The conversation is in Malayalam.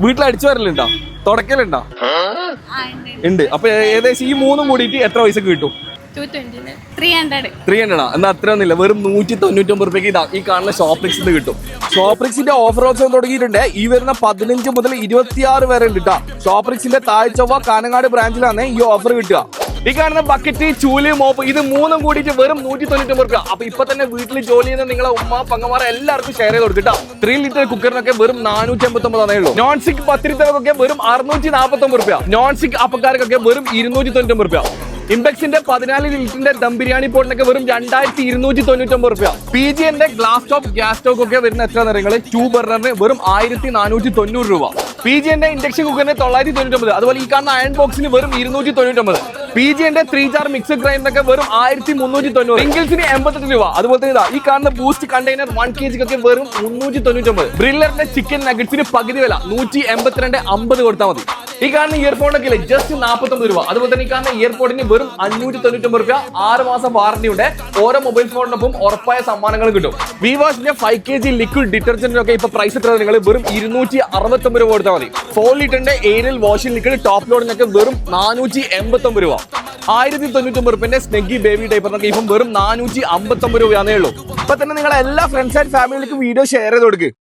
വീട്ടിൽ അടിച്ചു വരലുണ്ടോ? തുടക്കലുണ്ടോ? ഉണ്ട്. അപ്പൊ ഏകദേശം ഈ മൂന്നും കൂടിയിട്ട് എത്ര പൈസക്ക് കിട്ടും? 300. എന്നാ അത്ര ഒന്നുമില്ല, വെറും 199 രൂപയ്ക്ക് ഇതാ ഈ കാണുന്ന ഷോപ്രിക്സിന് കിട്ടും. ഷോപ്രിക്സിന്റെ ഓഫർ ഓപ്ഷൻ തുടങ്ങിയിട്ടുണ്ട്. ഈ വരുന്ന 15 മുതൽ 26 വരെ ഉണ്ട് കേട്ടോ. ഷോപ്രിക്സിന്റെ താഴ്ചവ കാനങ്ങാട് ബ്രാഞ്ചിലാണ് ഈ ഓഫർ കിട്ടുക. ഈ കാണുന്ന ബക്കറ്റ്, ചൂല്, മോപ്പ് ഇത് മൂന്നും കൂടിയിട്ട് വെറും 199 രൂപ. അപ്പൊ ഇപ്പൊ തന്നെ വീട്ടിൽ ജോലി ചെയ്യുന്ന നിങ്ങളെ ഉമ്മ പങ്ങമാരെ എല്ലാവർക്കും ഷെയർ ചെയ്ത് കൊടുക്കട്ടോ. 3 ലിറ്റർ കുക്കറിനൊക്കെ വെറും 489 ഉള്ളൂ. നോൺ സ്റ്റിക് പത്തിരിത്തരക്കൊക്കെ വെറും 649 രൂപ. നോൺ സ്റ്റിക് അപ്പക്കാർക്കൊക്കെ വെറും 299 രൂപ. ഇംപെക്സിന്റെ 14 ലിറ്ററിന്റെ ദം ബിരിയാണി പോട്ടിനൊക്കെ വെറും 2299 രൂപ. PGന്റെ ഗ്ലാസ് ടോപ്പ് ഗ്യാസ് സ്റ്റോവ് ഒക്കെ വരുന്ന എത്ര നിറങ്ങൾ? 2 ബർണറിന് വെറും 1490 രൂപ. PGന്റെ ഇൻഡക്ഷൻ കുക്കറിന് 999. അതുപോലെ ഈ കാണുന്ന അയൺ ബോക്സിന് വെറും 299. PGന്റെ 3 ജാർ മിക്സർ ഗ്രൈൻഡറിനൊക്കെ വെറും 1390. റിംഗിൾസിന് 88 രൂപ. അതുപോലെ തന്നെ ഈ കാണുന്ന ബൂസ്റ്റ് കണ്ടെയ്നർ 1 kg ഒക്കെ വെറും 399. ബ്രില്ലറിന്റെ ചിക്കൻ നഗറ്റ്സിന് പകുതി വില 182.50 കൊടുത്താൽ മതി. ഈ കാണുന്ന ഇയർഫോണൊക്കെ ഇല്ലേ ജസ്റ്റ് 49 രൂപ. അതുപോലെ തന്നെ ഈ കാണുന്ന ഇയർപോഡിന് വെറും 599 രൂപ. 6 മാസം വാറന്റി ഉണ്ട്. ഓരോ മൊബൈൽ ഫോണിനൊപ്പം ഉറപ്പായ സമ്മാനങ്ങൾ കിട്ടും. വിവാഷിന്റെ 5 kg ലിക്വിഡ് ഡിറ്റർജന്റിനൊക്കെ ഇപ്പൊ പ്രൈസ് എത്ര നിങ്ങൾ? വെറും 269 രൂപ കൊടുത്താൽ മതി. 4 ലിറ്ററിന്റെ ഏരിയൽ വാഷിംഗ് ലിക്വിഡ് ടോപ്പ് ലോഡിനൊക്കെ വെറും 489 രൂപ. 1099 രൂപന്റെ സ്നെഗ്ഗി ബേബി ഡൈപ്പറിനൊക്കെ ഇപ്പം വെറും 459 രൂപയാണേ ഉള്ളൂ. ഇപ്പൊ തന്നെ നിങ്ങളെ എല്ലാ ഫ്രണ്ട്സ് ആൻഡ് ഫാമിലിക്കും വീഡിയോ ഷെയർ ചെയ്ത് കൊടുക്കുക.